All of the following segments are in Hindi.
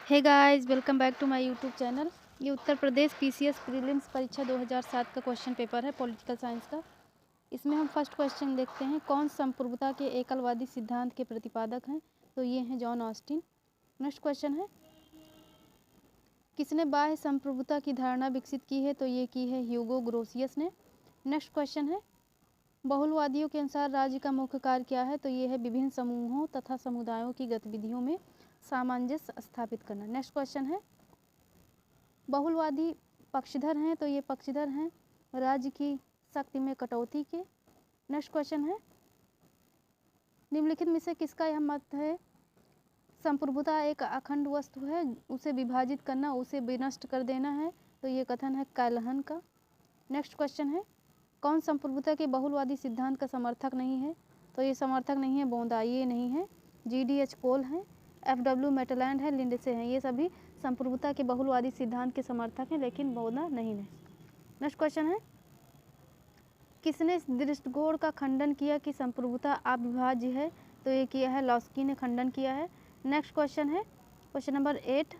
Hey guys, welcome back to my YouTube channel. ये उत्तर प्रदेश पीसीएस प्रीलिम्स परीक्षा 2007 का क्वेश्चन पेपर है पॉलिटिकल साइंस का। इसमें हम फर्स्ट क्वेश्चन देखते हैं, कौन संप्रभुता के एकलवादी सिद्धांत के प्रतिपादक हैं? तो ये हैं जॉन ऑस्टिन। नेक्स्ट क्वेश्चन है, किसने बाह्य संप्रभुता की धारणा विकसित की है? तो ये की है ह्यूगो ग्रोसियस ने। नेक्स्ट क्वेश्चन है, बहुलवादियों के अनुसार राज्य का मुख्य कार्य क्या है? तो ये है विभिन्न समूहों तथा समुदायों की गतिविधियों में सामंजस्य स्थापित करना। नेक्स्ट क्वेश्चन है, बहुलवादी पक्षधर हैं? तो ये पक्षधर हैं राज्य की शक्ति में कटौती के। नेक्स्ट क्वेश्चन है, निम्नलिखित में से किसका यह मत है? संप्रभुता एक अखंड वस्तु है, उसे विभाजित करना, उसे विनष्ट कर देना है। तो ये कथन है कैलहन का। नेक्स्ट क्वेश्चन है, कौन संप्रभुता के बहुलवादी सिद्धांत का समर्थक नहीं है? तो ये समर्थक नहीं है बोंदाइए नहीं है, GDH कोल हैं, FW मेटलैंड है, लिंडसे हैं। ये सभी संप्रभुता के बहुलवादी सिद्धांत के समर्थक हैं, लेकिन बोंदा नहीं है। नेक्स्ट क्वेश्चन है, किसने इस दृष्टिकोण का खंडन किया कि संप्रभुता अविभाज्य है? तो ये किया है लॉस्की ने, खंडन किया है। नेक्स्ट क्वेश्चन है क्वेश्चन नंबर 8,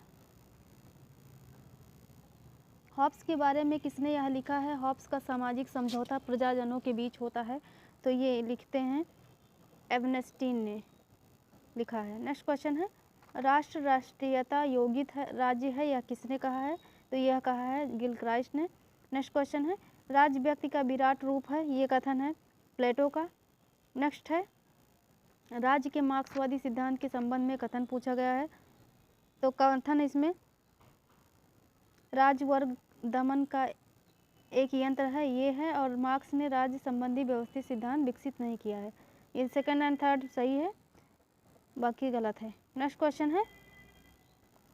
हॉब्स के बारे में किसने यह लिखा है? हॉब्स का सामाजिक समझौता प्रजाजनों के बीच होता है। तो ये लिखते हैं एवनेस्टीन ने लिखा है। नेक्स्ट क्वेश्चन है, राष्ट्र राष्ट्रीयता योगित है राज्य है, यह किसने कहा है? तो यह कहा है गिलक्राइस्ट ने। नेक्स्ट क्वेश्चन है, राज्य व्यक्ति का विराट रूप है, ये कथन है प्लेटो का। नेक्स्ट है, राज्य के मार्क्सवादी सिद्धांत के संबंध में कथन पूछा गया है। तो कथन इसमें राज्य वर्ग दमन का एक यंत्र है, ये है, और मार्क्स ने राज्य संबंधी व्यवस्थित सिद्धांत विकसित नहीं किया है। ये सेकंड एंड थर्ड सही है, बाकी गलत है। नेक्स्ट क्वेश्चन है,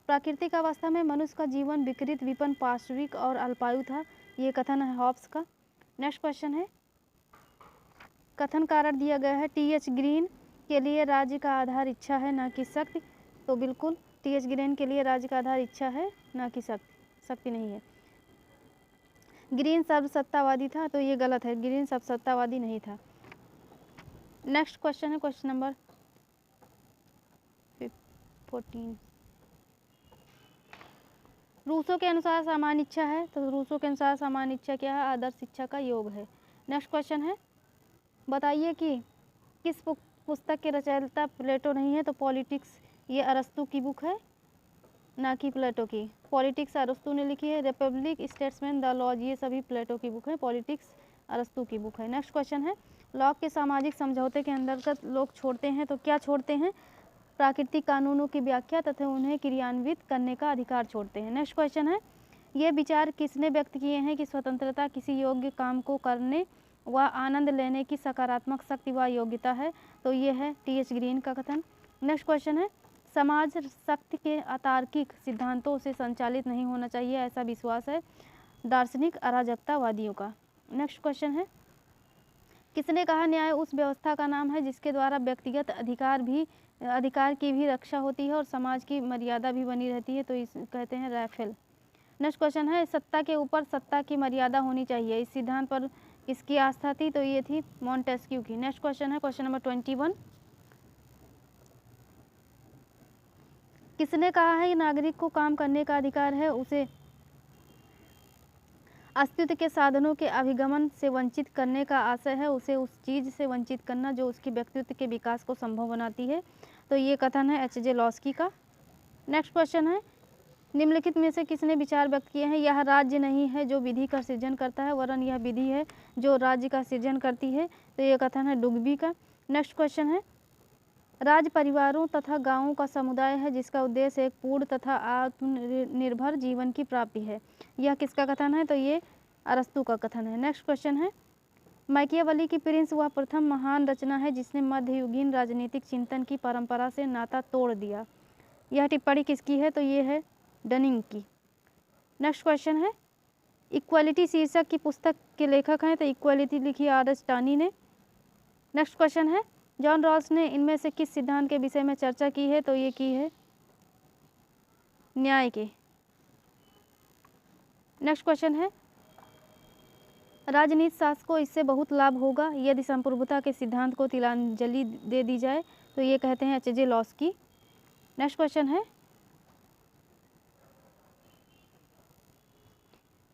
प्राकृतिक अवस्था में मनुष्य का जीवन विकृत, विपन्न, पार्श्विक और अल्पायु था, ये कथन है हॉब्स का। नेक्स्ट क्वेश्चन है, कथन कारण दिया गया है TH ग्रीन के लिए राज्य का आधार इच्छा है ना कि शक्ति। तो बिल्कुल TH ग्रीन के लिए राज्य का आधार इच्छा है ना कि शक्ति नहीं है। ग्रीन सर्वसत्तावादी था, तो ये गलत है, ग्रीन सर्वसत्तावादी नहीं था। नेक्स्ट क्वेश्चन है क्वेश्चन नंबर 14, रूसो के अनुसार सामान्य इच्छा है। तो रूसो के अनुसार सामान्य इच्छा क्या है? आदर्श इच्छा का योग है। नेक्स्ट क्वेश्चन है, बताइए कि किस पुस्तक के रचयिता प्लेटो नहीं है? तो पॉलिटिक्स, ये अरस्तु की बुक है ना कि प्लेटो की। पॉलिटिक्स अरस्तु ने लिखी है, रिपब्लिक, स्टेट्समैन, द लॉज, ये सभी प्लेटो की बुक है, पॉलिटिक्स अरस्तु की बुक है। नेक्स्ट क्वेश्चन है, लॉक के सामाजिक समझौते के अंतर्गत लोग छोड़ते हैं, तो क्या छोड़ते हैं? प्राकृतिक कानूनों की व्याख्या तथा उन्हें क्रियान्वित करने का अधिकार छोड़ते हैं। नेक्स्ट क्वेश्चन है, ये विचार किसने व्यक्त किए हैं कि स्वतंत्रता किसी योग्य काम को करने व आनंद लेने की सकारात्मक शक्ति व योग्यता है? तो ये है TH ग्रीन का कथन। नेक्स्ट क्वेश्चन है, समाज शक्ति के अतार्किक सिद्धांतों से संचालित नहीं होना चाहिए, ऐसा विश्वास है दार्शनिक अराजकतावादियों का। नेक्स्ट क्वेश्चन है, किसने कहा न्याय उस व्यवस्था का नाम है जिसके द्वारा व्यक्तिगत अधिकार की भी रक्षा होती है और समाज की मर्यादा भी बनी रहती है? तो इस कहते हैं रैफेल। नेक्स्ट क्वेश्चन है, सत्ता के ऊपर सत्ता की मर्यादा होनी चाहिए, इस सिद्धांत पर किसकी आस्था थी? तो ये थी मॉन्टेस्क्यू की। नेक्स्ट क्वेश्चन है क्वेश्चन नंबर 21, किसने कहा है नागरिक को काम करने का अधिकार है, उसे अस्तित्व के साधनों के अभिगमन से वंचित करने का आशय है, उसे उस चीज़ से वंचित करना जो उसके व्यक्तित्व के विकास को संभव बनाती है? तो ये कथन है HJ लॉस्की का। नेक्स्ट क्वेश्चन है, निम्नलिखित में से किसने विचार व्यक्त किए हैं? यह राज्य नहीं है जो विधि का सृजन करता है, वरन यह विधि है जो राज्य का सृजन करती है। तो ये कथन है डुग्बी का। नेक्स्ट क्वेश्चन है, राज्य परिवारों तथा गांवों का समुदाय है जिसका उद्देश्य एक पूर्ण तथा आत्मनिर्भर जीवन की प्राप्ति है, यह किसका कथन है? तो ये अरस्तु का कथन है। नेक्स्ट क्वेश्चन है, मैकियावेली की प्रिंस वह प्रथम महान रचना है जिसने मध्ययुगीन राजनीतिक चिंतन की परंपरा से नाता तोड़ दिया, यह टिप्पणी किसकी है? तो ये है डनिंग की। नेक्स्ट क्वेश्चन है, इक्वालिटी शीर्षक की पुस्तक के लेखक हैं? तो इक्वालिटी लिखी RS टानी ने। नेक्स्ट क्वेश्चन है, जॉन रॉल्स ने इनमें से किस सिद्धांत के विषय में चर्चा की है? तो ये की है न्याय के। नेक्स्ट क्वेश्चन है, राजनीति शास्त्र को इससे बहुत लाभ होगा यदि संप्रभुता के सिद्धांत को तिलांजलि दे दी जाए? तो ये कहते हैं HJ लॉस्की। नेक्स्ट क्वेश्चन है,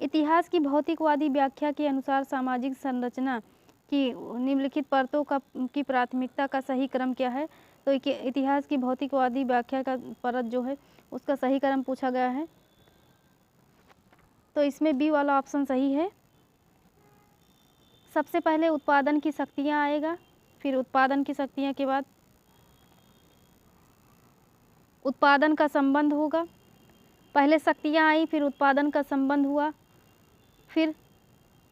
इतिहास की भौतिकवादी व्याख्या के अनुसार सामाजिक संरचना की निम्नलिखित परतों की प्राथमिकता का सही क्रम क्या है? तो इतिहास की भौतिकवादी व्याख्या का परत जो है उसका सही क्रम पूछा गया है, तो इसमें बी वाला ऑप्शन सही है। सबसे पहले उत्पादन की शक्तियाँ आएगा, फिर उत्पादन की शक्तियाँ के बाद उत्पादन का संबंध होगा। पहले शक्तियाँ आई, फिर उत्पादन का संबंध हुआ, फिर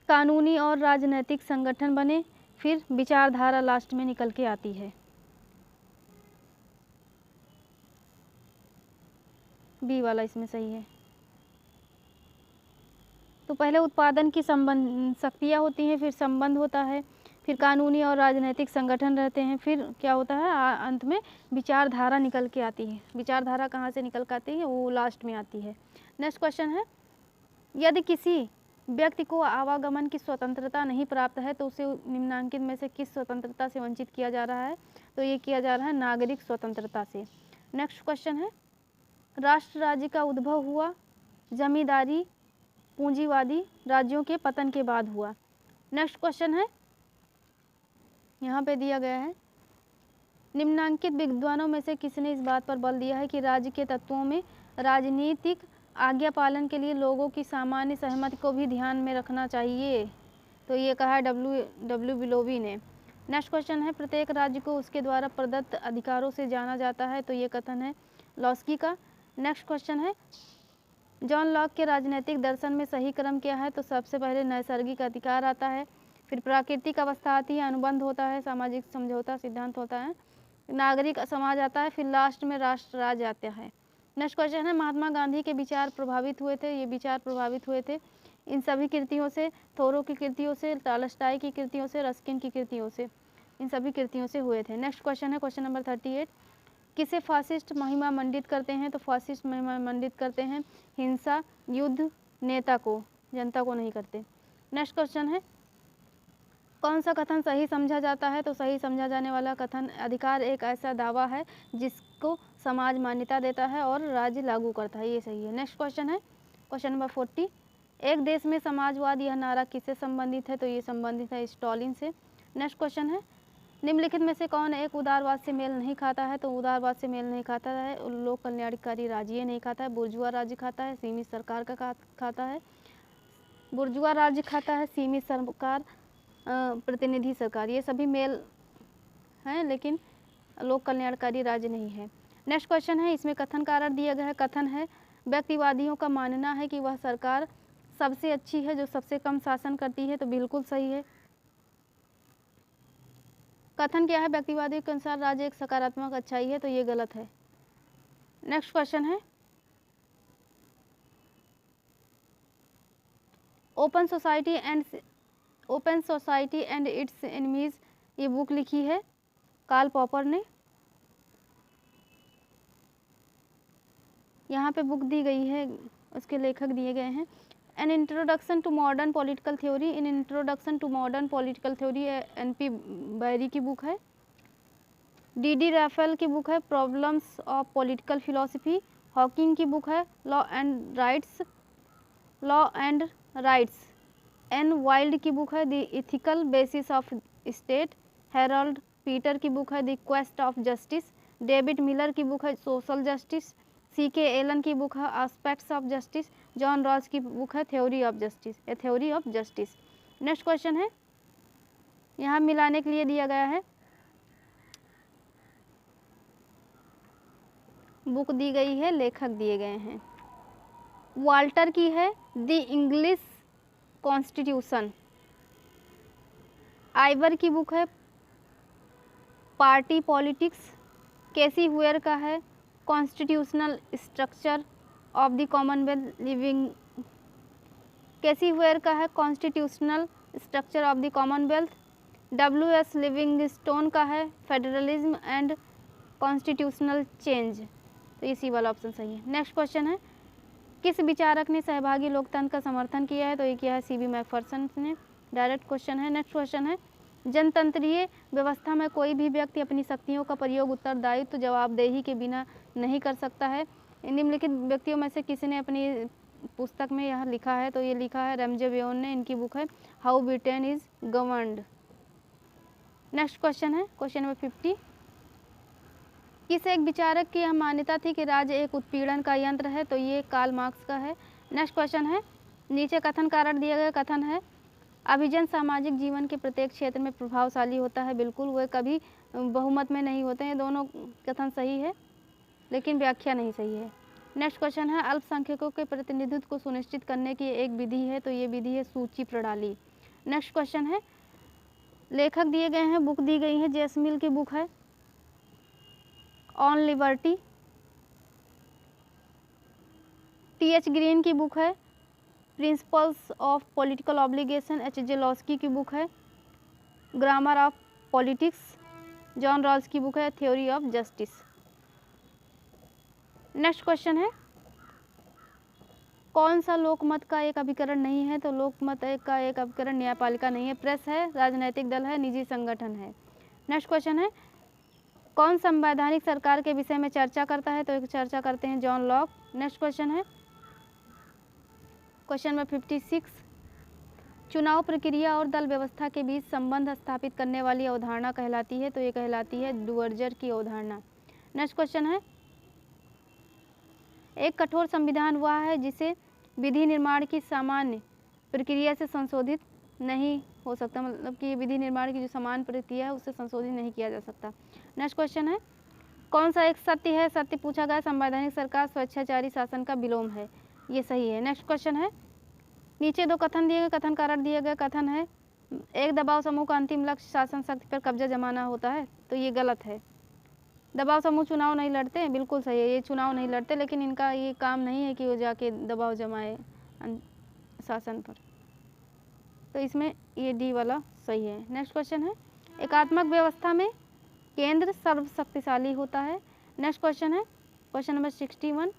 कानूनी और राजनैतिक संगठन बने, फिर विचारधारा लास्ट में निकल के आती है। बी वाला इसमें सही है। तो पहले उत्पादन की शक्तियाँ होती हैं, फिर संबंध होता है, फिर कानूनी और राजनैतिक संगठन रहते हैं, फिर क्या होता है अंत में विचारधारा निकल के आती है। विचारधारा कहाँ से निकल के आती है? वो लास्ट में आती है। नेक्स्ट क्वेश्चन है, यदि किसी व्यक्ति को आवागमन की स्वतंत्रता नहीं प्राप्त है तो उसे निम्नांकित में से किस स्वतंत्रता से वंचित किया जा रहा है? तो ये किया जा रहा है नागरिक स्वतंत्रता से। नेक्स्ट क्वेश्चन है, राष्ट्र राज्य का उद्भव हुआ जमींदारी पूंजीवादी राज्यों के पतन के बाद हुआ। नेक्स्ट क्वेश्चन है, यहाँ पे दिया गया है, निम्नांकित विद्वानों में से किसने इस बात पर बल दिया है कि राज्य के तत्वों में राजनीतिक आज्ञा पालन के लिए लोगों की सामान्य सहमति को भी ध्यान में रखना चाहिए? तो ये कहा है डब्ल्यू बिलोवी ने। नेक्स्ट क्वेश्चन है, प्रत्येक राज्य को उसके द्वारा प्रदत्त अधिकारों से जाना जाता है, तो ये कथन है लॉस्की का। नेक्स्ट क्वेश्चन है, जॉन लॉक के राजनीतिक दर्शन में सही क्रम क्या है? तो सबसे पहले नैसर्गिक अधिकार आता है, फिर प्राकृतिक अवस्था आती है, अनुबंध होता है, सामाजिक समझौता सिद्धांत होता है, नागरिक समाज आता है, फिर लास्ट में राष्ट्र राज्य आता है। नेक्स्ट क्वेश्चन है, महात्मा गांधी के विचार प्रभावित हुए थे, ये विचार प्रभावित हुए थे इन सभी कृतियों से, थोरो की कृतियों से, टॉल्स्टॉय की कृतियों से, रस्किन की कृतियों से, इन सभी कृतियों से हुए थे। नेक्स्ट क्वेश्चन है क्वेश्चन नंबर 38, किसे फासिस्ट महिमा मंडित करते हैं? तो फासिस्ट महिमा मंडित करते हैं हिंसा युद्ध नेता को, जनता को नहीं करते। नेक्स्ट क्वेश्चन है, कौन सा कथन सही समझा जाता है? तो सही समझा जाने वाला कथन, अधिकार एक ऐसा दावा है जिसको समाज मान्यता देता है और राज्य लागू करता है, ये सही है। नेक्स्ट क्वेश्चन है क्वेश्चन नंबर 40, एक देश में समाजवाद यह नारा किससे संबंधित है? तो ये संबंधित है स्टालिन से। नेक्स्ट क्वेश्चन है, निम्नलिखित में से कौन एक उदारवाद से मेल नहीं खाता है? तो उदारवाद से मेल नहीं खाता है लोक कल्याणकारी राज्य ये नहीं खाता है, बुर्जुआ राज्य खाता है, सीमित सरकार का खाता है, बुर्जुआ राज्य खाता है, सीमित सरकार प्रतिनिधि सरकार, ये सभी मेल हैं लेकिन लोक कल्याणकारी राज्य नहीं है। नेक्स्ट क्वेश्चन है, इसमें कथन कारण दिया गया है, कथन है व्यक्तिवादियों का मानना है कि वह सरकार सबसे अच्छी है जो सबसे कम शासन करती है, तो बिल्कुल सही है। कथन क्या है, व्यक्तिवादियों के अनुसार राज्य एक सकारात्मक अच्छाई है, तो ये गलत है। नेक्स्ट क्वेश्चन है, open society and it's enemies, ये बुक लिखी है कार्ल पॉपर ने। यहाँ पे बुक दी गई है, उसके लेखक दिए गए हैं। An introduction to modern political theory, in introduction to modern political theory NP Barry की बुक है। D.D. रैफेल की बुक है problems of political philosophy. Hocking की बुक है law and rights. N Wilde की बुक है the ethical basis of state. Harold Peter की बुक है the quest of justice. David Miller की बुक है सोशल जस्टिस। C.K. एलन की बुक है aspects of justice. John Ross की बुक है theory of justice, A theory of justice. Next question है, यहाँ मिलाने के लिए दिया गया है, बुक दी गई है, लेखक दिए गए हैं। वाल्टर की है द इंग्लिश कॉन्स्टिट्यूशन। आइवर की बुक है पार्टी पॉलिटिक्स। केसी हुएर का है constitutional structure of the Commonwealth living. K C Wheare का है constitutional structure of the Commonwealth. W.S. Livingstone का है फेडरलिज्म एंड कॉन्स्टिट्यूशनल चेंज, तो इसी वाला ऑप्शन सही है। नेक्स्ट क्वेश्चन है, किस विचारक ने सहभागी लोकतंत्र का समर्थन किया है? तो ये किया है C.B. मैकफरसन ने। डायरेक्ट क्वेश्चन है। नेक्स्ट क्वेश्चन है, जनतंत्रीय व्यवस्था में कोई भी व्यक्ति अपनी शक्तियों का प्रयोग उत्तरदायित्व जवाबदेही के बिना नहीं कर सकता है। निम्नलिखित व्यक्तियों में से किसी ने अपनी पुस्तक में यह लिखा है? तो ये लिखा है रैमजे बेयोन ने, इनकी बुक है how Britain is governed. Next question है क्वेश्चन नंबर 50। किस एक विचारक की यह मान्यता थी कि राज्य एक उत्पीड़न का यंत्र है? तो ये कार्ल मार्क्स का है। नेक्स्ट क्वेश्चन है, नीचे कथन कारण दिया गया कथन है अभिजन सामाजिक जीवन के प्रत्येक क्षेत्र में प्रभावशाली होता है। बिल्कुल, वे कभी बहुमत में नहीं होते हैं। दोनों कथन सही है लेकिन व्याख्या नहीं सही है। नेक्स्ट क्वेश्चन है अल्पसंख्यकों के प्रतिनिधित्व को सुनिश्चित करने की एक विधि है। तो ये विधि है सूची प्रणाली। नेक्स्ट क्वेश्चन है, लेखक दिए गए हैं, बुक दी गई है, जेम्स मिल की बुक है ऑन लिबर्टी। टी.एच. ग्रीन की बुक है principles of political obligation. H.J. Laski की बुक है grammar of politics. John Rawls की बुक है theory of justice. Next question है, कौन सा लोकमत का एक अभिकरण नहीं है? तो लोकमत का एक अभिकरण न्यायपालिका नहीं है, प्रेस है, राजनीतिक दल है, निजी संगठन है। नेक्स्ट क्वेश्चन है, कौन संवैधानिक सरकार के विषय में चर्चा करता है? तो एक चर्चा करते हैं जॉन लॉक। नेक्स्ट क्वेश्चन है क्वेश्चन नंबर 56। चुनाव प्रक्रिया और दल व्यवस्था के बीच संबंध स्थापित करने वाली अवधारणा कहलाती है? तो ये कहलाती है डुअर्जर की अवधारणा। नेक्स्ट क्वेश्चन है, एक कठोर संविधान वह है जिसे विधि निर्माण की सामान्य प्रक्रिया से संशोधित नहीं हो सकता, मतलब कि विधि निर्माण की जो समान प्रक्रिया है उससे संशोधित नहीं किया जा सकता। नेक्स्ट क्वेश्चन है, कौन सा एक सत्य है? सत्य पूछा गया संवैधानिक सरकार स्वेच्छाचारी शासन का विलोम है, ये सही है। नेक्स्ट क्वेश्चन है, नीचे दो कथन दिए गए, कथन कारण दिए गए। कथन है एक दबाव समूह का अंतिम लक्ष्य शासन शक्ति पर कब्जा जमाना होता है, तो ये गलत है। दबाव समूह चुनाव नहीं लड़ते, बिल्कुल सही है, ये चुनाव नहीं लड़ते, लेकिन इनका ये काम नहीं है कि वो जाके दबाव जमाए शासन पर, तो इसमें ये डी वाला सही है। नेक्स्ट क्वेश्चन है, एकात्मक व्यवस्था में केंद्र सर्वशक्तिशाली होता है। नेक्स्ट क्वेश्चन है क्वेश्चन नंबर 61।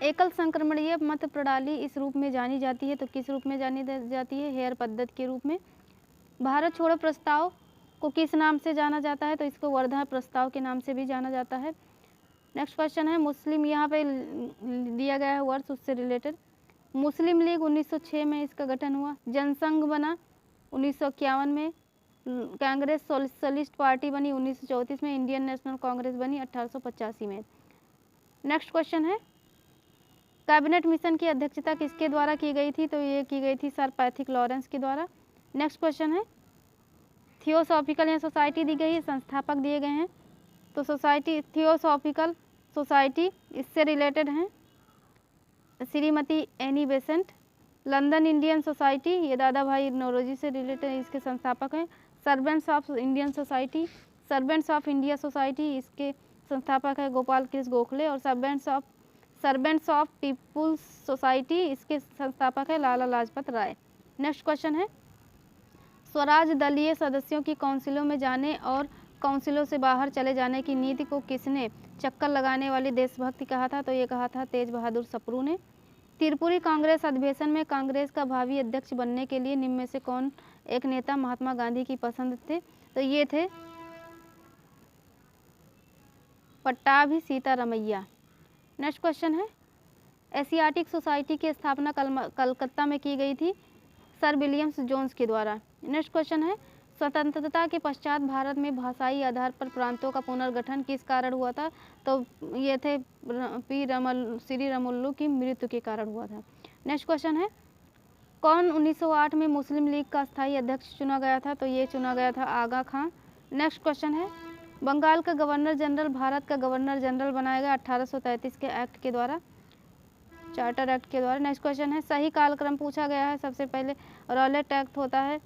एकल संक्रमणीय मत प्रणाली इस रूप में जानी जाती है? तो किस रूप में जानी जाती है? हेयर पद्धति के रूप में। भारत छोड़ो प्रस्ताव को किस नाम से जाना जाता है? तो इसको वर्धा प्रस्ताव के नाम से भी जाना जाता है। नेक्स्ट क्वेश्चन है, मुस्लिम, यहाँ पे दिया गया है वर्ष उससे रिलेटेड। मुस्लिम लीग 1906 में इसका गठन हुआ। जनसंघ बना 1951 में। कांग्रेस सोशलिस्ट पार्टी बनी 1934 में। इंडियन नेशनल कांग्रेस बनी 1885 में। नेक्स्ट क्वेश्चन है, कैबिनेट मिशन की अध्यक्षता किसके द्वारा की गई थी? तो ये की गई थी सर पैथिक लॉरेंस के द्वारा। नेक्स्ट क्वेश्चन है, थियोसॉफिकल या सोसाइटी दी गई है, संस्थापक दिए गए हैं। तो सोसाइटी, थियोसॉफिकल सोसाइटी इससे रिलेटेड हैं Shrimati Annie Besant. London Indian society, ये दादा भाई नौरोजी से रिलेटेड, इसके संस्थापक हैं। Servants of Indian society, servants of India society, इसके संस्थापक है गोपाल कृष्ण गोखले। और सर्वेंट्स ऑफ पीपुल्स सोसाइटी, इसके संस्थापक है लाला लाजपत राय। नेक्स्ट क्वेश्चन है, स्वराज दलीय सदस्यों की काउंसिलों में जाने और काउंसिलों से बाहर चले जाने की नीति को किसने चक्कर लगाने वाली देशभक्ति कहा था? तो ये कहा था तेज बहादुर सप्रू ने। त्रिपुरी कांग्रेस अधिवेशन में कांग्रेस का भावी अध्यक्ष बनने के लिए निम्न में से कौन एक नेता महात्मा गांधी की पसंद थे? तो ये थे पट्टाभी सीतारमैया। नेक्स्ट क्वेश्चन है, एशियाटिक सोसाइटी की स्थापना कलकत्ता में की गई थी सर विलियम्स जोन्स के द्वारा। नेक्स्ट क्वेश्चन है, स्वतंत्रता के पश्चात भारत में भाषाई आधार पर प्रांतों का पुनर्गठन किस कारण हुआ था? तो ये थे श्री रमुल्लू की मृत्यु के कारण हुआ था। नेक्स्ट क्वेश्चन है, कौन 1908 में मुस्लिम लीग का स्थायी अध्यक्ष चुना गया था? तो ये चुना गया था आगा खां। नेक्स्ट क्वेश्चन है, बंगाल का गवर्नर जनरल भारत का गवर्नर जनरल बनाया गया 1833 के एक्ट के द्वारा, चार्टर एक्ट के द्वारा। नेक्स्ट क्वेश्चन है, सही कालक्रम पूछा गया है। सबसे पहले रॉलेट एक्ट होता है,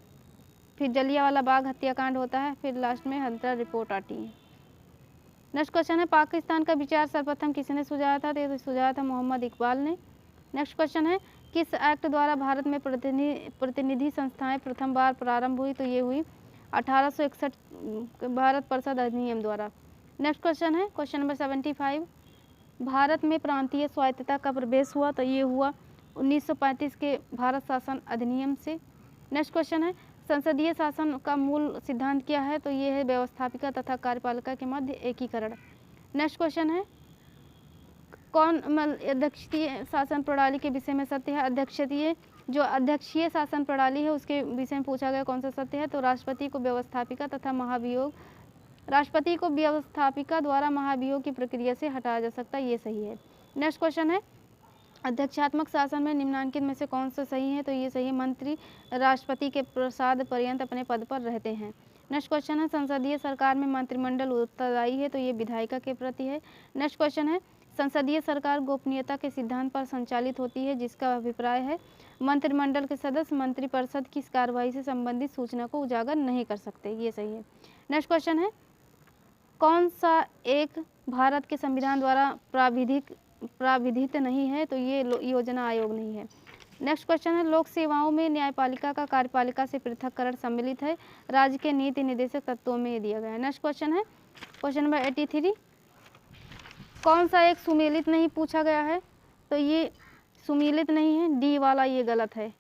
फिर जलियांवाला बाग हत्याकांड होता है, फिर लास्ट में हंटर रिपोर्ट आती है। नेक्स्ट क्वेश्चन है, पाकिस्तान का विचार सर्वप्रथम किसने सुझाया था? तो सुझाया था मोहम्मद इकबाल ने। नेक्स्ट क्वेश्चन है, किस एक्ट द्वारा भारत में प्रतिनिधि संस्थाएं प्रथम बार प्रारंभ हुई? तो ये हुई 1861 भारत परिषद अधिनियम द्वारा। नेक्स्ट क्वेश्चन है क्वेश्चन नंबर 75, भारत में प्रांतीय स्वायत्तता का प्रवेश हुआ? तो ये हुआ 1935 के भारत शासन अधिनियम से। नेक्स्ट क्वेश्चन है, संसदीय शासन का मूल सिद्धांत क्या है? तो ये है व्यवस्थापिका तथा कार्यपालिका के मध्य एकीकरण। नेक्स्ट क्वेश्चन है, कौन अध्यक्षीय शासन प्रणाली के विषय में सत्य है? अध्यक्षीय शासन प्रणाली है उसके विषय में पूछा गया कौन सा सत्य है? तो राष्ट्रपति को व्यवस्थापिका तथा महाभियोग, राष्ट्रपति को व्यवस्थापिका द्वारा महाभियोग की प्रक्रिया से हटाया जा सकता है, ये सही है। नेक्स्ट क्वेश्चन है, अध्यक्षात्मक शासन में निम्नलिखित में से कौन सा सही है? तो ये सही है, मंत्री राष्ट्रपति के प्रसाद पर्यंत अपने पद पर रहते हैं। नेक्स्ट क्वेश्चन है, संसदीय सरकार में मंत्रिमंडल उत्तरदायी है, तो ये विधायिका के प्रति है। नेक्स्ट क्वेश्चन है, संसदीय सरकार गोपनीयता के सिद्धांत पर संचालित होती है, जिसका अभिप्राय है मंत्रिमंडल के सदस्य मंत्रिपरिषद की कार्रवाई से संबंधित सूचना को उजागर नहीं कर सकते, ये सही है। नेक्स्ट क्वेश्चन है, कौन सा एक भारत के संविधान द्वारा प्राविधित नहीं है? तो ये योजना आयोग नहीं है। नेक्स्ट क्वेश्चन है, लोक सेवाओं में न्यायपालिका का कार्यपालिका से पृथककरण सम्मिलित है, राज्य के नीति निर्देशक तत्वों में दिया गया है। नेक्स्ट क्वेश्चन है, क्वेश्चन नंबर 83, कौन सा एक सुमेलित नहीं पूछा गया है? तो ये सुमेलित नहीं है, डी वाला ये गलत है,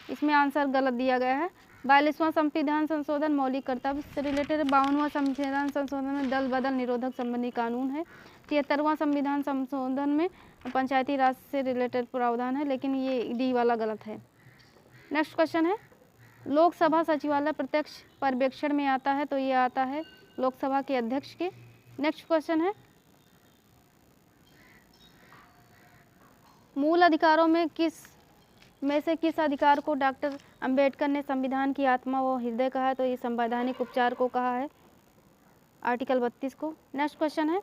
इसमें आंसर गलत दिया गया है। 42वां संविधान संशोधन मौलिक कर्तव्य से रिलेटेड है। 52वां संविधान संशोधन में दल बदल निरोधक संबंधी कानून है। 73वां संविधान संशोधन में पंचायती राज से रिलेटेड प्रावधान है, लेकिन ये डी वाला गलत है। नेक्स्ट क्वेश्चन है, लोकसभा सचिवालय प्रत्यक्ष पर्यवेक्षण में आता है, तो ये आता है लोकसभा के अध्यक्ष के। नेक्स्ट क्वेश्चन है, मूल अधिकारों में से किस अधिकार को डॉक्टर अंबेडकर ने संविधान की आत्मा व हृदय कहा है? तो ये संवैधानिक उपचार को कहा है, आर्टिकल 32 को। नेक्स्ट क्वेश्चन है,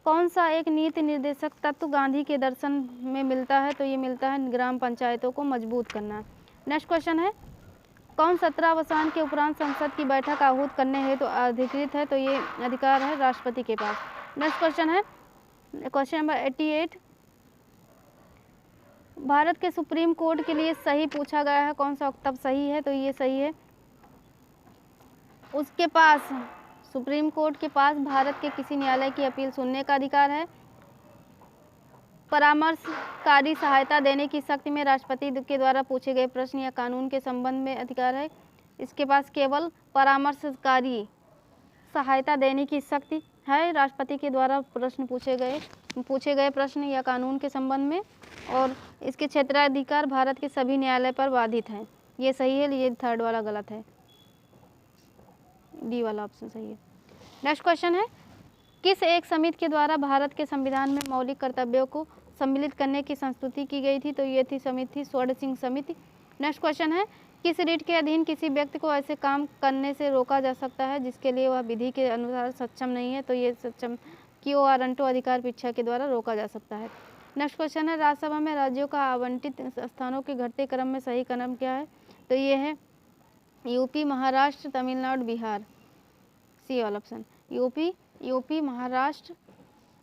कौन सा एक नीति निर्देशक तत्व गांधी के दर्शन में मिलता है? तो ये मिलता है ग्राम पंचायतों को मजबूत करना। नेक्स्ट क्वेश्चन है, कौन सत्रावसान के उपरांत संसद की बैठक आहूत करने हेतु तो अधिकृत है? तो ये अधिकार है राष्ट्रपति के पास। नेक्स्ट क्वेश्चन है, क्वेश्चन नंबर 88, भारत के सुप्रीम कोर्ट के लिए सही पूछा गया है, कौन सा वक्तव्य सही है? तो ये सही है, उसके पास सुप्रीम कोर्ट के पास भारत के किसी न्यायालय की अपील सुनने का अधिकार है, परामर्शकारी सहायता देने की शक्ति में राष्ट्रपति के द्वारा पूछे गए प्रश्न या कानून के संबंध में अधिकार है, इसके पास केवल परामर्शकारी सहायता देने की शक्ति है राष्ट्रपति के द्वारा पूछे गए प्रश्न या कानून के संबंध में, और इसके क्षेत्राधिकार भारत के सभी न्यायालय पर बाधित हैं, ये सही है, ये थर्ड वाला गलत है, डी वाला ऑप्शन सही है। नेक्स्ट क्वेश्चन है, किस एक समिति के द्वारा भारत के संविधान में मौलिक कर्तव्यों को सम्मिलित करने की संस्तुति की गई थी? तो ये थी समिति स्वर्ण सिंह समिति। नेक्स्ट क्वेश्चन है, किस रीट के अधीन किसी व्यक्ति को ऐसे काम करने से रोका जा सकता है जिसके लिए वह विधि के अनुसार सक्षम नहीं है? तो ये सक्षम क्यू वारंटो अधिकार परीक्षा के द्वारा रोका जा सकता है। नेक्स्ट क्वेश्चन है, राज्यसभा में राज्यों का आवंटित स्थानों के घटते क्रम में सही क्रम क्या है? तो ये है यूपी, महाराष्ट्र, तमिलनाडु, बिहार, सी वाला option, UP, Maharashtra,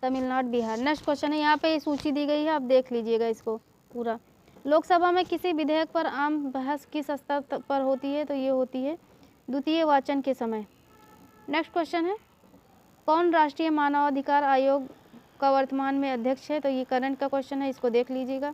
Tamil Nadu, Bihar. Next question है, यहाँ पे सूची दी गई है, आप देख लीजिएगा इसको पूरा। लोकसभा में किसी विधेयक पर आम बहस किस स्तर पर होती है? तो ये होती है द्वितीय वाचन के समय। नेक्स्ट क्वेश्चन है, कौन राष्ट्रीय मानवाधिकार आयोग का वर्तमान में अध्यक्ष है? तो ये करंट का क्वेश्चन है, इसको देख लीजिएगा।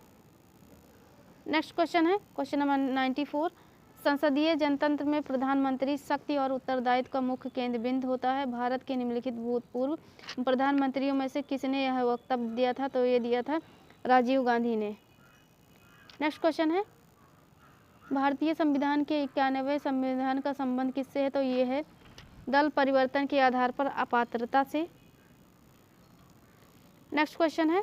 नेक्स्ट क्वेश्चन है, क्वेश्चन नंबर 94, संसदीय जनतंत्र में प्रधानमंत्री शक्ति और उत्तरदायित्व का मुख्य केंद्र बिंदु होता है। भारत के निम्नलिखित भूतपूर्व प्रधानमंत्रियों में से किसने यह वक्तव्य दिया था? तो ये दिया था राजीव गांधी ने। नेक्स्ट क्वेश्चन है, भारतीय संविधान के 91वें संविधान का संबंध किससे है? तो ये है दल परिवर्तन के आधार पर अपात्रता से। नेक्स्ट क्वेश्चन है,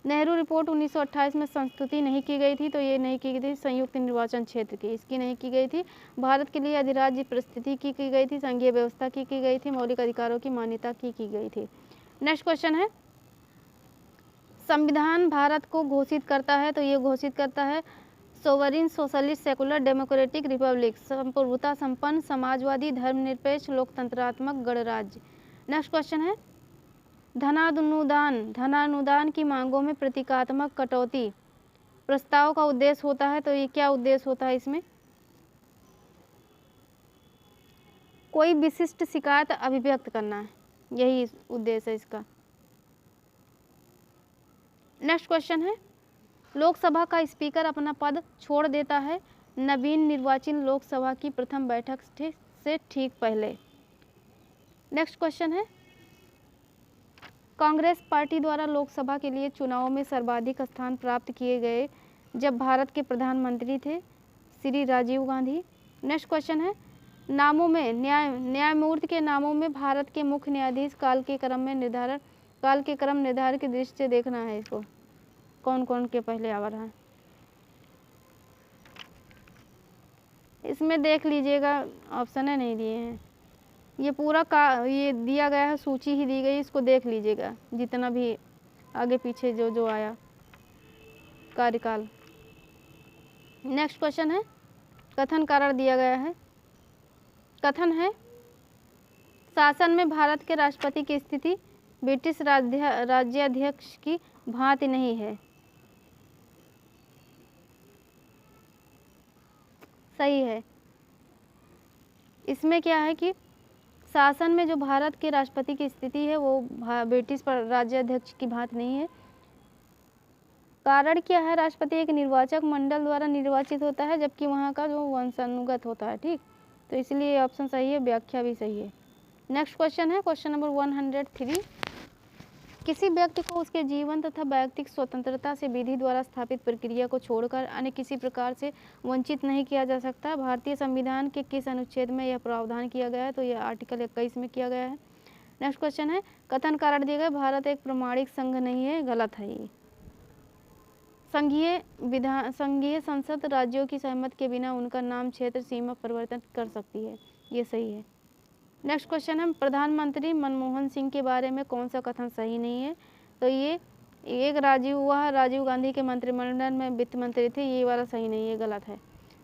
नेहरू रिपोर्ट 1928 में संस्तुति नहीं की गई थी। तो ये नहीं की गई थी संयुक्त निर्वाचन क्षेत्र की, इसकी नहीं की गई थी। भारत के लिए अधिराज्य परिस्थिति की गई थी, संघीय व्यवस्था की गई थी, मौलिक अधिकारों की मान्यता की गई थी। नेक्स्ट क्वेश्चन है, संविधान भारत को घोषित करता है। तो ये घोषित करता है sovereign socialist secular democratic Republic, संप्रभुता संपन्न समाजवादी धर्मनिरपेक्ष लोकतंत्रात्मक गणराज्य। नेक्स्ट क्वेश्चन है, धनानुदान की मांगों में प्रतीकात्मक कटौती प्रस्ताव का उद्देश्य होता है। तो ये क्या उद्देश्य होता है? इसमें कोई विशिष्ट शिकायत अभिव्यक्त करना है, यही उद्देश्य है इसका। नेक्स्ट क्वेश्चन है, लोकसभा का स्पीकर अपना पद छोड़ देता है नवीन निर्वाचित लोकसभा की प्रथम बैठक से ठीक पहले। नेक्स्ट क्वेश्चन है, कांग्रेस पार्टी द्वारा लोकसभा के लिए चुनाव में सर्वाधिक स्थान प्राप्त किए गए जब भारत के प्रधानमंत्री थे श्री राजीव गांधी। नेक्स्ट क्वेश्चन है, नामों में न्यायमूर्ति के नामों में भारत के मुख्य न्यायाधीश काल के क्रम निर्धारण की दृष्टि से देखना है इसको, कौन कौन के पहले आ रहा है इसमें देख लीजिएगा, ऑप्शन है नहीं दिए हैं, ये पूरा ये दिया गया है, सूची ही दी गई, इसको देख लीजिएगा जितना भी आगे पीछे जो जो आया कार्यकाल। नेक्स्ट क्वेश्चन है, कथन कारण दिया गया है। कथन है, शासन में भारत के राष्ट्रपति की स्थिति ब्रिटिश राज्याध्यक्ष की भांति नहीं है। सही है। इसमें क्या है कि शासन में जो भारत के राष्ट्रपति की स्थिति है वो ब्रिटिश राज्याध्यक्ष की भांति नहीं है। कारण क्या है, राष्ट्रपति एक निर्वाचक मंडल द्वारा निर्वाचित होता है जबकि वहाँ का जो वंशानुगत होता है, ठीक, तो इसलिए ऑप्शन सही है, व्याख्या भी सही है। नेक्स्ट क्वेश्चन है, क्वेश्चन नंबर 103, किसी व्यक्ति को उसके जीवन तथा व्यक्तिगत स्वतंत्रता से विधि द्वारा स्थापित प्रक्रिया को छोड़कर अन्य किसी प्रकार से वंचित नहीं किया जा सकता। भारतीय संविधान के किस अनुच्छेद में यह प्रावधान किया गया है, तो यह आर्टिकल 21 में किया गया है। नेक्स्ट क्वेश्चन है, कथन कारण दिए गए, भारत एक प्रमाणिक संघ नहीं है, गलत है ये। संघीय संसद राज्यों की सहमति के बिना उनका नाम क्षेत्र सीमा परिवर्तन कर सकती है, ये सही है। नेक्स्ट क्वेश्चन है, प्रधानमंत्री मनमोहन सिंह के बारे में कौन सा कथन सही नहीं है, तो ये राजीव गांधी के मंत्रिमंडल में वित्त मंत्री थे, ये वाला सही नहीं है, गलत है।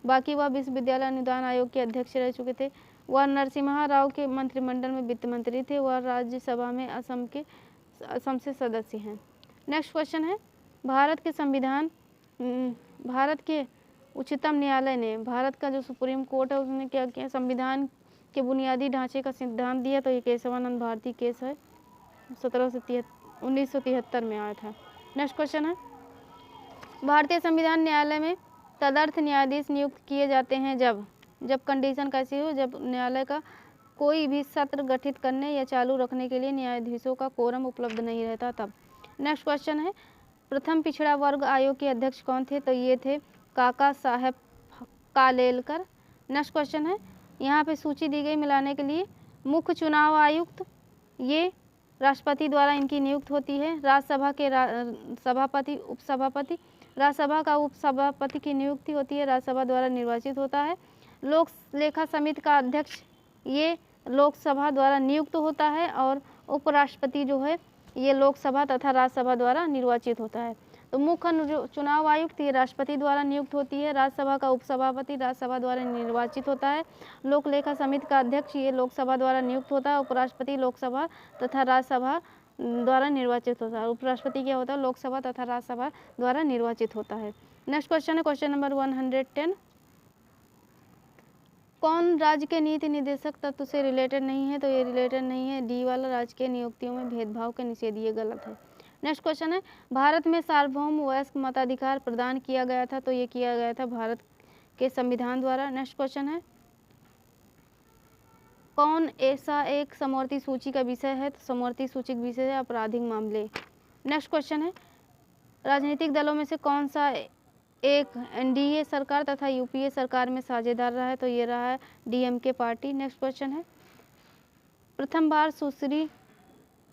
बाकी वह विश्वविद्यालय अनुदान आयोग के अध्यक्ष रह चुके थे। वह नरसिम्हा राव के मंत्रिमंडल में वित्त मंत्री थे। वह राज्यसभा में असम से सदस्य हैं। नेक्स्ट क्वेश्चन है, भारत के उच्चतम न्यायालय ने, भारत का जो सुप्रीम कोर्ट है उसने क्या किया, संविधान के बुनियादी ढांचे का सिद्धांत दिया, तो ये केशवानंद भारती केस है, 1973 में आया था। नेक्स्ट क्वेश्चन है, भारतीय संविधान न्यायालय में तदर्थ न्यायाधीश नियुक्त किए जाते हैं जब कंडीशन कैसी हो, जब न्यायालय का कोई भी सत्र गठित करने या चालू रखने के लिए न्यायाधीशों का कोरम उपलब्ध नहीं रहता तब। नेक्स्ट क्वेश्चन है, प्रथम पिछड़ा वर्ग आयोग के अध्यक्ष कौन थे, तो ये थे काका साहेब कालेलकर। नेक्स्ट क्वेश्चन है, यहाँ पे सूची दी गई मिलाने के लिए, मुख्य चुनाव आयुक्त ये राष्ट्रपति द्वारा इनकी नियुक्त होती है। राज्यसभा के सभापति उपसभापति, राज्यसभा का उपसभापति की नियुक्ति होती है, राज्यसभा द्वारा निर्वाचित होता है। लोक लेखा समिति का अध्यक्ष ये लोकसभा द्वारा नियुक्त होता है और उपराष्ट्रपति जो है ये लोकसभा तथा राज्यसभा द्वारा निर्वाचित होता है। तो मुख्य चुनाव आयुक्त ये राष्ट्रपति द्वारा नियुक्त होती है, राज्यसभा का उपसभापति राज्यसभा द्वारा निर्वाचित होता है, लोक लेखा समिति का अध्यक्ष ये लोकसभा द्वारा नियुक्त होता है, उपराष्ट्रपति लोकसभा तथा राज्यसभा द्वारा निर्वाचित होता है। उपराष्ट्रपति क्या होता है, लोकसभा तथा राज्यसभा द्वारा निर्वाचित होता है। नेक्स्ट क्वेश्चन है, क्वेश्चन नंबर 110, कौन राज्य के नीति निदेशक तत्व से रिलेटेड नहीं है, तो ये रिलेटेड नहीं है, डी वाला, राजकीय नियुक्तियों में भेदभाव के निषेध, ये गलत है। नेक्स्ट क्वेश्चन है, भारत में सार्वभौम वयस्क मताधिकार प्रदान किया गया था, तो ये किया गया था भारत के संविधान द्वारा। नेक्स्ट क्वेश्चन है, कौन ऐसा एक समवर्ती सूची का विषय है, तो समवर्ती सूची का विषय है आपराधिक मामले। नेक्स्ट क्वेश्चन है, राजनीतिक दलों में से कौन सा एक एनडीए सरकार तथा यूपीए सरकार में साझेदार रहा है, तो ये रहा है डीएमके पार्टी। नेक्स्ट क्वेश्चन है, प्रथम बार सुश्री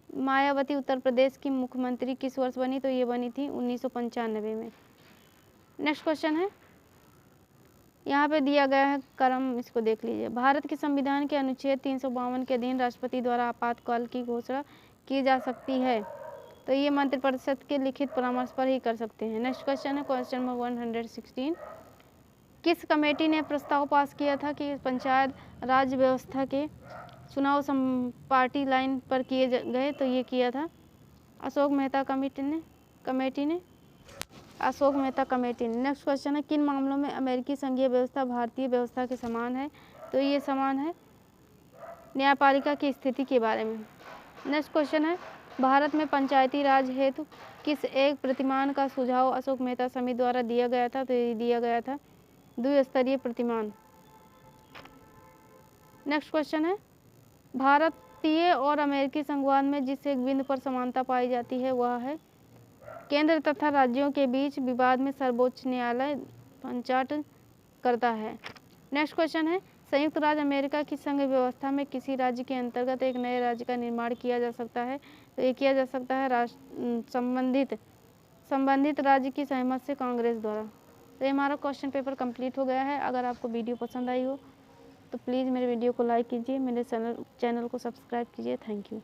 मायावती उत्तर प्रदेश की मुख्यमंत्री किस वर्ष बनी, तो ये बनी थी 1995 में। नेक्स्ट क्वेश्चन है, यहाँ पे दिया गया है क्रम, इसको देख लीजिए। भारत के संविधान के अनुच्छेद 352 के अधीन राष्ट्रपति द्वारा आपातकाल की घोषणा की जा सकती है, तो ये मंत्रिपरिषद के लिखित परामर्श पर ही कर सकते हैं। नेक्स्ट क्वेश्चन है, क्वेश्चन नंबर 116, किस कमेटी ने प्रस्ताव पास किया था कि पंचायत राज व्यवस्था के चुनाव पार्टी लाइन पर किए गए, तो ये किया था अशोक मेहता कमेटी ने अशोक मेहता कमेटी ने। नेक्स्ट क्वेश्चन है, किन मामलों में अमेरिकी संघीय व्यवस्था भारतीय व्यवस्था के समान है, तो ये समान है न्यायपालिका की स्थिति के बारे में। नेक्स्ट क्वेश्चन है, भारत में पंचायती राज हेतु किस एक प्रतिमान का सुझाव अशोक मेहता समिति द्वारा दिया गया था, तो ये दिया गया था द्विस्तरीय प्रतिमान। नेक्स्ट क्वेश्चन है, भारत भारतीय और अमेरिकी संघवाद में जिस एक बिंदु पर समानता पाई जाती है वह है केंद्र तथा राज्यों के बीच विवाद में सर्वोच्च न्यायालय पंचाट करता है। नेक्स्ट क्वेश्चन है, संयुक्त राज्य अमेरिका की संघ व्यवस्था में किसी राज्य के अंतर्गत एक नए राज्य का निर्माण किया जा सकता है, तो ये किया जा सकता है संबंधित राज्य की सहमति से कांग्रेस द्वारा। तो ये हमारा क्वेश्चन पेपर कंप्लीट हो गया है। अगर आपको वीडियो पसंद आई हो तो प्लीज़ मेरे वीडियो को लाइक कीजिए, मेरे चैनल को सब्सक्राइब कीजिए। Thank you.